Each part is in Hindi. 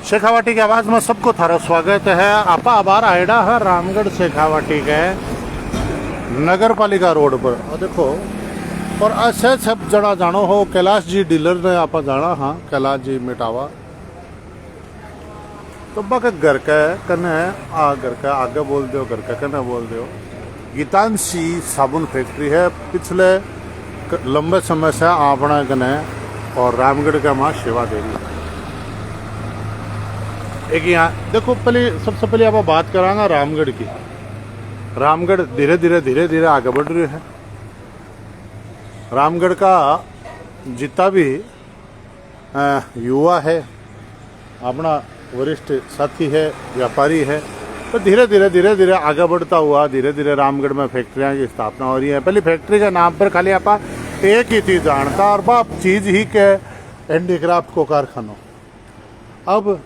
शेखावाटी की आवाज़ में सबको थारा स्वागत है। आपा आबार आयडा है रामगढ़ शेखावाटी के नगर पालिका रोड पर। और देखो और ऐसे सब जड़ा जानो हो कैलाश जी डीलर ने आपा जाना। हाँ, कैलाश जी मिटावा तो बक घर का कने आ घर का आगे बोल दो, घर का कने बोल दो। गीतांशी साबुन फैक्ट्री है, पिछले लंबे समय से आपने कने और रामगढ़ का माँ सेवा दे रही है। एक यहाँ देखो, सबसे पहले आप बात करांगा रामगढ़ की। रामगढ़ धीरे धीरे आगे बढ़ रही है। रामगढ़ का जितना भी युवा है, अपना वरिष्ठ साथी है, व्यापारी है, तो धीरे धीरे आगे बढ़ता हुआ धीरे धीरे रामगढ़ में फैक्ट्रियाँ की स्थापना हो रही है। पहले फैक्ट्री के नाम पर खाली आप एक ही चीज़ जानता और बाप चीज़ ही के हैंडीक्राफ्ट को कारखानों। अब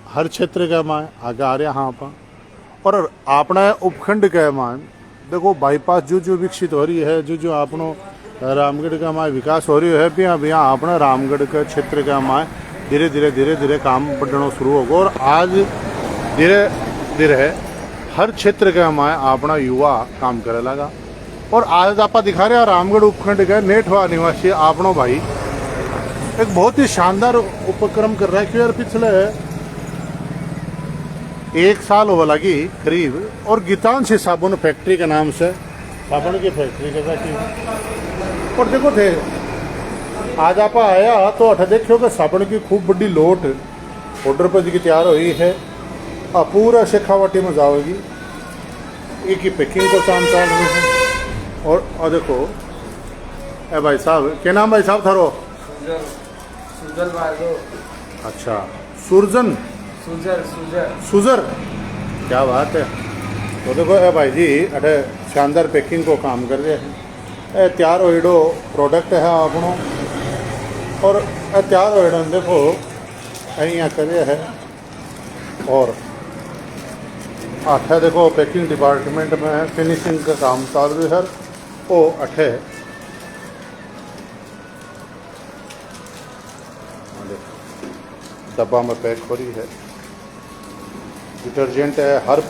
हर क्षेत्र के माए आगे आ रहे यहाँ पर। और अपने उपखंड के माए देखो बाईपास जो विकसित हो रही है, जो अपनो रामगढ़ का माए विकास हो रही है, भी अपने रामगढ़ के क्षेत्र के माए धीरे धीरे काम बढ़ना शुरू होगा। और आज धीरे धीरे हर क्षेत्र के माए अपना युवा काम करे लगा। और आज आप दिखा रहे हैं रामगढ़ उपखंड के नेठवा निवासी आपनो भाई एक बहुत ही शानदार उपक्रम कर रहा है कि यार पिछले एक साल हो लगी करीब, और गीतांशी साबुन फैक्ट्री के नाम से साबुन की फैक्ट्री के। और देखो थे आज आप आया तो अठ देखो कि साबुन की खूब बड़ी लोट ऑर्डर पर जी तैयार हुई है। पूरा शेखावाटी में जाओगी, एक ही पैकिंग को काम चल रही है। और देखो ए भाई साहब, क्या नाम भाई साहब थारो? सुजल भार्गव। अच्छा, सुरजन सुजर, क्या बात है। तो देखो ए भाई जी अठे शानदार पैकिंग को काम कर रहे हैं। तैयार होइडो प्रोडक्ट है अपनो, और तैयार होइडो देखो यहाँ कर रहे हैं। और अठे देखो पैकिंग डिपार्टमेंट में फिनिशिंग का काम चल रहा है। वो अठे डब्बा में पैक हो रही है। डिटर्जेंट है हर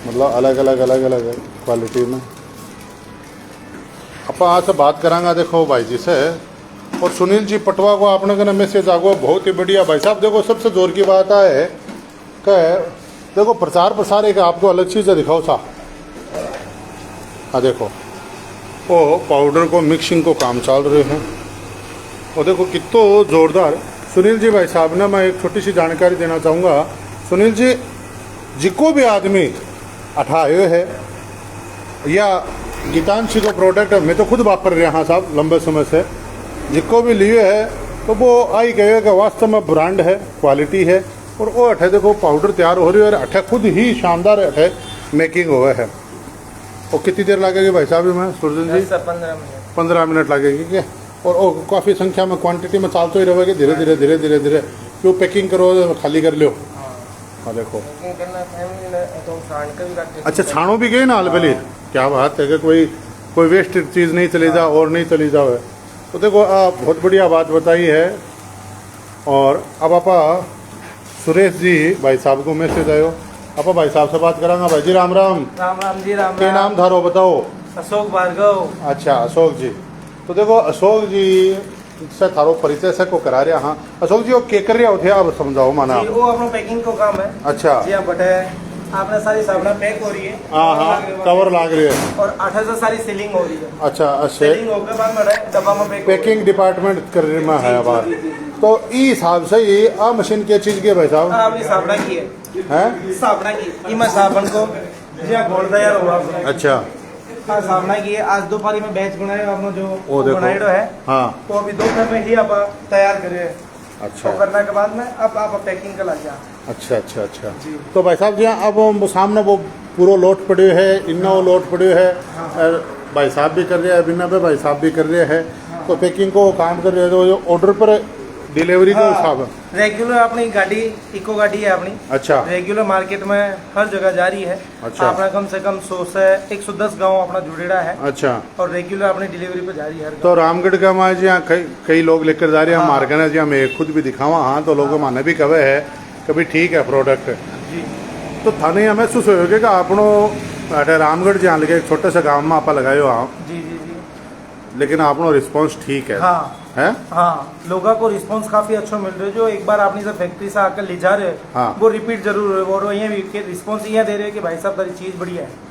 मतलब अलग अलग क्वालिटी में। आप आज से बात करांगा देखो भाई जी से। और सुनील जी पटवा को आपने का मैसेज आगो बहुत ही बढ़िया भाई साहब। देखो सबसे जोर की बात है कि देखो प्रचार प्रसार एक आपको अलग चीज़ है, दिखाओ सा। हाँ देखो वो पाउडर को मिक्सिंग को काम चल रहे हैं। और देखो कितो जोरदार। सुनील जी भाई साहब ने मैं एक छोटी सी जानकारी देना चाहूँगा। सुनील जी, जिको भी आदमी उठाए है या गीतांशी को प्रोडक्ट मैं तो खुद वापर रहा हाँ साहब लंबे समय से, जिको भी लिए है तो वो आई कहे कि वास्तव में ब्रांड है, क्वालिटी है। और वो अठे देखो पाउडर तैयार हो रही है, और अठे खुद ही शानदार अठे मेकिंग हुआ है। और कितनी देर लगेगी भाई साहब में सुरजन जी? 15 मिनट लगेगी क्या? और काफ़ी संख्या में क्वांटिटी में चालते ही रहेगी। धीरे धीरे क्यों पैकिंग करो खाली कर लो। हाँ देखो, अच्छा छाणो भी गए ना अलबली। क्या बात है कि कोई वेस्ट चीज़ नहीं चली जा और नहीं चली जाओ। तो देखो आप बहुत बढ़िया बात बताई है। और अब आप सुरेश जी भाई साहब को मैसेज आयो। आप भाई साहब से बात करांगा। भाई जी राम राम। राम जी राम। क्या नाम धारो बताओ? अशोक भार्गव। अच्छा अशोक जी। तो देखो अशोक जी से थारो परिचय से को करा रहे। हाँ अशोक जी वो क्या कर रहे होते आप समझाओ माना? वो अपना पैकिंग को काम है। अच्छा जी बटे आपने सारी साबुन पैक हो रही है। हाँ कवर लाग रही है। और 8 से सारी सीलिंग हो रही है। अच्छा सीलिंग होकर बाद में डब्बा में पैकिंग डिपार्टमेंट कर रही में है बात। तो इस हिसाब से ये आ मशीन क्या चीज की भाई साहब? अपनी साबुन की है। साबुन की इमा साबुन को जी गोल तैयार हुआ। अच्छा साबुन की है। आज दोपहर में बैच बनाए आपने जो बनाएडो है। हाँ तो अभी दोपहर में ही आप तैयार करे। अच्छा तो करने के बाद में अब आप पैकिंग कर लग जा। अच्छा तो भाई साहब जी अब वो सामने वो पूरा लोट पड़े है, इन्ना वो लोट पड़े है। भाई साहब भी कर रहे हैं, बिना पे भाई साहब भी कर रहे हैं। तो पैकिंग को काम कर रहे हैं। तो ऑर्डर पर डिलीवरी के हिसाब। रेगुलर अपनी गाड़ी इको गाड़ी है अपनी। अच्छा। रेगुलर मार्केट में हर जगह जा रही है। अच्छा। अपना कम से कम 100 से 110 गांव अपना जुड़ेड़ा है। अच्छा। और रेगुलर अपनी डिलीवरी पे जा रही है। तो रामगढ़ का मैं जहाँ कई लोग लेकर जा रहे हैं मार्केट है, जहाँ मैं खुद भी दिखावा हाँ तो लोगों माने भी कवे है कभी ठीक है प्रोडक्ट जी। तो थाने यह महसूस हो कि आपनो रामगढ़ जहाँ लगे एक छोटे से गाँव में आप लगाए आप जी जी जी, लेकिन आपनो रिस्पॉन्स ठीक है। हाँ है हाँ, लोगों को रिस्पांस काफी अच्छा मिल रहा है। जो एक बार आपने से फैक्ट्री से आकर ले जा रहे हैं हाँ। वो रिपीट जरूर है। और ये भी रिस्पांस ये दे रहे हैं कि भाई साहब तारी चीज बढ़िया है।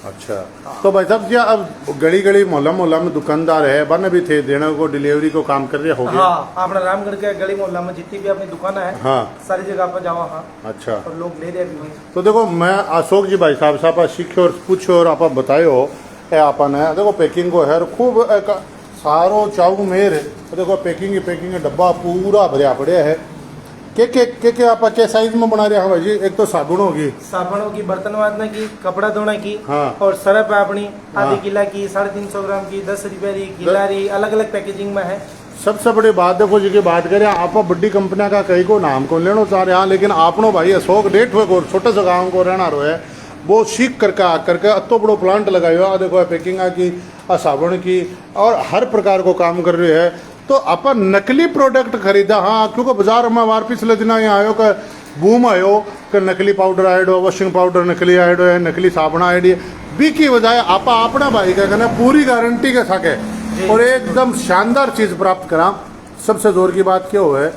अच्छा। तो भाई साहब जी अब गली गली मोहल्ला मोहल्ला में दुकानदार है बने भी थे देने को डिलीवरी को काम कर रहे हो गए। हाँ, अपना रामगढ़ के गली मोहल्ला में जितनी भी अपनी दुकान है हाँ सारी जगह पर जाओ। हाँ। अच्छा। और लोग ले रहे भी। तो देखो मैं अशोक जी भाई साहब से आप सीखे और पूछो और आप बतायो आपने देखो पैकिंग को है खूब सारो चाऊ मेर देखो पैकिंग डब्बा पूरा भरिया पड़े है के आप क्या साइज में बना रहे हैं भाई जी। एक तो साबुनों की बर्तन वादने की, कपड़ा धोने की। हाँ। और सरफ है अपनी हाँ। आधी किला की, 350 ग्राम की, 10 रुपए की, गिलारी, अलग अलग पैकेजिंग में है। सबसे बड़ी बात देखो जी की बात करें आप बड़ी कंपनियां का कई को नाम को लेना चाह रहे हैं लेकिन आपनो भाई अशोक डेट हुए को छोटे से गाँव को रहना रो है वो सीख करके आकर के अतो बड़ो प्लांट लगायो देखो पैकिंग की साबुन की और हर प्रकार को काम कर रहे है। तो अपन नकली प्रोडक्ट खरीदा हाँ क्योंकि बाजार में वार पिछले दिन यहाँ आयो का बूम आयो कि नकली पाउडर आइड हो, वॉशिंग पाउडर नकली आइड है, नकली साबुन आइड बी की बजाय आप अपना भाई का कहना पूरी गारंटी के सके और एकदम शानदार चीज प्राप्त करा। सबसे जोर की बात क्या है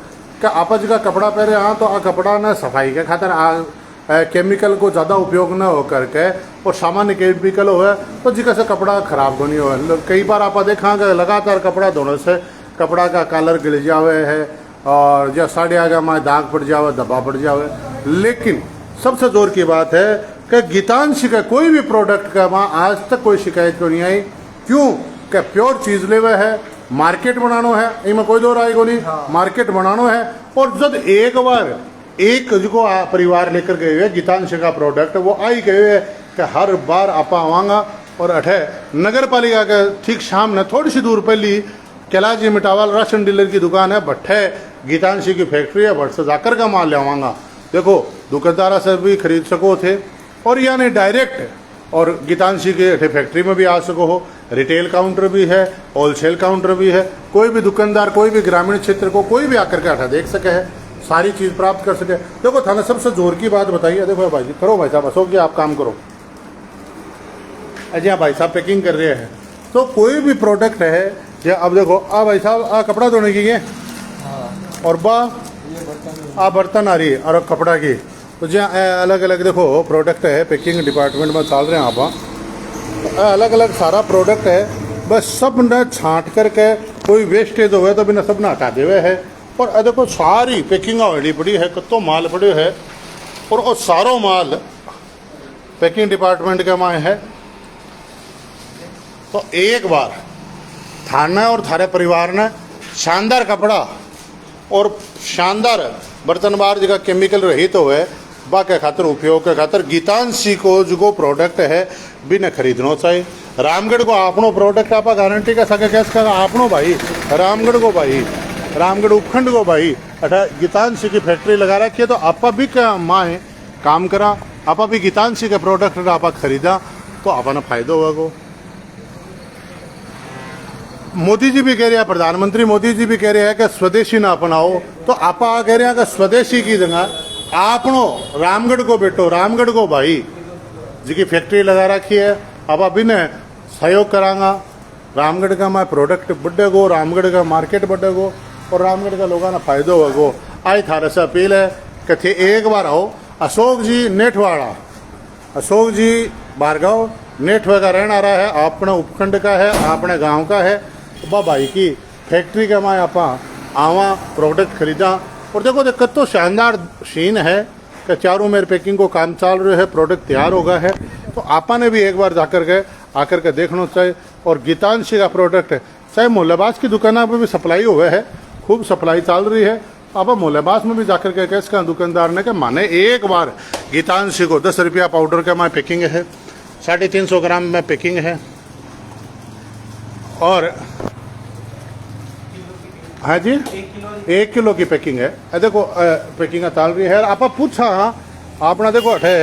कि आप जी का कपड़ा पहने हाँ तो आ कपड़ा न सफाई के खातर केमिकल को ज़्यादा उपयोग न हो करके और सामान्य केमिकल हो तो जी से कपड़ा खराब नहीं हो। कई बार आप देखा कि लगातार कपड़ा धोने से कपड़ा का कलर गिर जावे है और जब साड़ी आगे माँ दाग पड़ जावे धब्बा पड़ जावे। लेकिन सबसे जोर की बात है कि गीतांश का कोई भी प्रोडक्ट का वहाँ आज तक कोई शिकायत क्यों नहीं आई। क्यों कि प्योर चीज़ लेवे है, मार्केट बनाना है, इनमें कोई दो राय को नहीं। हाँ। मार्केट बनाना है और जब एक बार एक जो परिवार लेकर गए हुए गीतांश का प्रोडक्ट वो आई गए है कि हर बार आप आवांगा और अठे नगर पालिका के ठीक सामने थोड़ी सी दूर पहली कैलाश मिटावाल राशन डीलर की दुकान है भट्टे गीतांशी की फैक्ट्री है भट्ट से जाकर का माल ले आवांगा। देखो दुकानदारा से भी खरीद सको थे और यानी डायरेक्ट और गीतांशी के फैक्ट्री में भी आ सको हो। रिटेल काउंटर भी है, होलसेल काउंटर भी है। कोई भी दुकानदार कोई भी ग्रामीण क्षेत्र को कोई भी आकर के अठा देख सके है, सारी चीज़ प्राप्त कर सके। देखो थाना सबसे जोर की बात बताइए। देखो भाई जी करो भाई साहब अशोक जी आप काम करो। अजय भाई साहब पैकिंग कर रहे हैं तो कोई भी प्रोडक्ट है या अब देखो भाई साहब कपड़ा धोने की है और बर्तन आ रही है और कपड़ा की तो जहाँ अलग अलग देखो प्रोडक्ट है पैकिंग डिपार्टमेंट में चल रहे हैं आप अलग अलग सारा प्रोडक्ट है बस सब न छांट करके कोई वेस्टेज हो तो बिना सब न हटा देवे है। और देखो सारी पैकिंग ऑलरेडी पड़ी है कत्तो माल पड़े है और सारो माल पैकिंग डिपार्टमेंट के माए है। तो एक बार थाना और थारे परिवार ने शानदार कपड़ा और शानदार बर्तन बार जगह केमिकल रहित तो है बा के खातर उपयोग के खातर गीतांशी को जो प्रोडक्ट है बिना खरीदना चाहिए। रामगढ़ को आपनो प्रोडक्ट आप गारंटी का सके कैसे का आपनो भाई रामगढ़ को भाई रामगढ़ उपखंड को भाई अठा गीतांशी की फैक्ट्री लगा रखी है तो आप भी क्या माए काम करा आप भी गीतांशी के प्रोडक्ट आप खरीदा तो अपना फायदा होगा। मोदी जी भी कह रहे हैं, प्रधानमंत्री मोदी जी भी कह रहे हैं कि स्वदेशी ना अपनाओ तो आप कह रहे हैं कि स्वदेशी की जगह आपनो रामगढ़ को बेटो रामगढ़ को भाई जी की फैक्ट्री लगा रखी है अब अभी ने सहयोग करांगा। रामगढ़ का मैं प्रोडक्ट बढ़ेगो, रामगढ़ का मार्केट बढ़ेगो और रामगढ़ का लोगों ना फायदो होगो। आई थारे से अपील है कि थे एक बार आओ अशोक जी नेठवाड़ा अशोक जी भार्गव नेठवा का रहना रहा है अपने उपखंड का है अपने गांव का है भाई की फैक्ट्री का मैं आप आवा प्रोडक्ट खरीदा और देखो कत्तो शानदार सीन है कि चारों मेरे पैकिंग को काम चल रहे है प्रोडक्ट तैयार हो गया है तो आपा ने भी एक बार जाकर के आकर के देखना चाहिए। और गीतांशी का प्रोडक्ट है चाहे मोहल्लाबाज की दुकानों पर भी सप्लाई हुए है खूब सप्लाई चल रही है। अब मोहल्लाबाज में भी जाकर के कैसे का दुकानदार ने कि माने एक बार गीतांशी को 10 रुपया पाउडर का मैं पैकिंग है 350 ग्राम में पैकिंग है और हाँ जी 1 किलो 1 किलो की पैकिंग है। देखो पैकिंग चाल रही है। आप पूछा आपने देखो अठे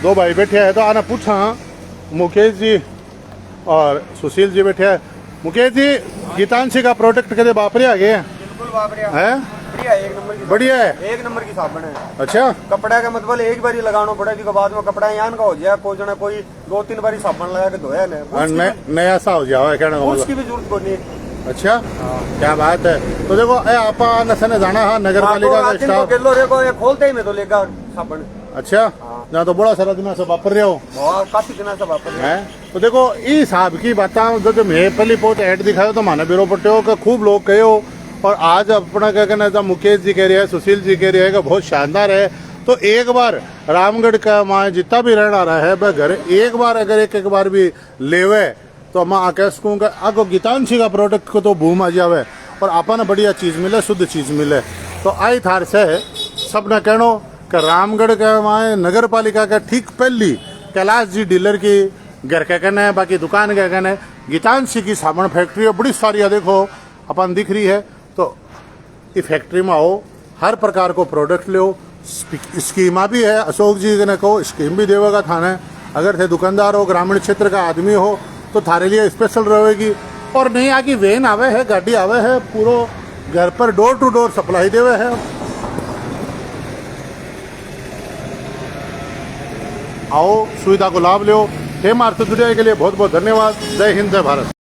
2 भाई बैठे हैं तो आना पूछा मुकेश जी और सुशील जी बैठे हैं। मुकेश जी गीतांशी का प्रोडक्ट कदे वापरे आ गए बिल्कुल वापरिया है? बढ़िया है, 1 नंबर की बढ़िया है। 1 नंबर की साबुन है। अच्छा कपड़ा का मतलब एक बार ही लगाना पड़ेगा, बाद में कपड़ा यान का हो जाए, कोई जना कोई 2-3 बार साबुन लगा के धोया नया सा हो जाओ कहने का उसकी मतलब। भी जरूरत कोई नहीं। अच्छा क्या बात है। तो देखो आप नसने जाना है नगर पालिका का स्टाफ। किलो रेको ये खोलते ही मैं तो लेगा साबुन। अच्छा ना तो बड़ा सारा दिन से वापर रहे हो बहुत काफी दिनों से वापर है। तो देखो इस हिसाब की बातें जो मैं पहली पोस्ट ऐड दिखाओ तो माने बिरो पट्टे हो कि खूब लोग कहे हो। और आज अपना क्या कहना था मुकेश जी कह रहे हैं, सुशील जी कह रहे हैं कि बहुत शानदार है। तो एक बार रामगढ़ का माँ जितना भी रहना रहा है वह घर एक बार अगर एक बार भी लेवे तो मैं आके कहूँगा आगो गीतांशी का प्रोडक्ट को तो बूम आ जावे और आपा ने बढ़िया चीज़ मिले, शुद्ध चीज़ मिले। तो आई थार से सब ने कहनो कि रामगढ़ के वहाँ नगर पालिका का ठीक पहली कैलाश जी डीलर की घर के कहने बाकी दुकान के कहने गीतांशी की साबुन फैक्ट्री बड़ी सारी है देखो अपन दिख रही है। तो इस फैक्ट्री में आओ, हर प्रकार को प्रोडक्ट लो। स्कीमा भी है, अशोक जी ने कहो स्कीम भी देवेगा थाने। अगर थे दुकानदार हो, ग्रामीण क्षेत्र का आदमी हो तो थारे लिए स्पेशल रहेगी। और नहीं आगे वैन आवे है, गाड़ी आवे है, पूरा घर पर डोर टू डोर सप्लाई देवे है। आओ सुविधा को लाभ लो। हेम आर्थ जुड़े के लिए बहुत बहुत धन्यवाद। जय हिंद जय भारत।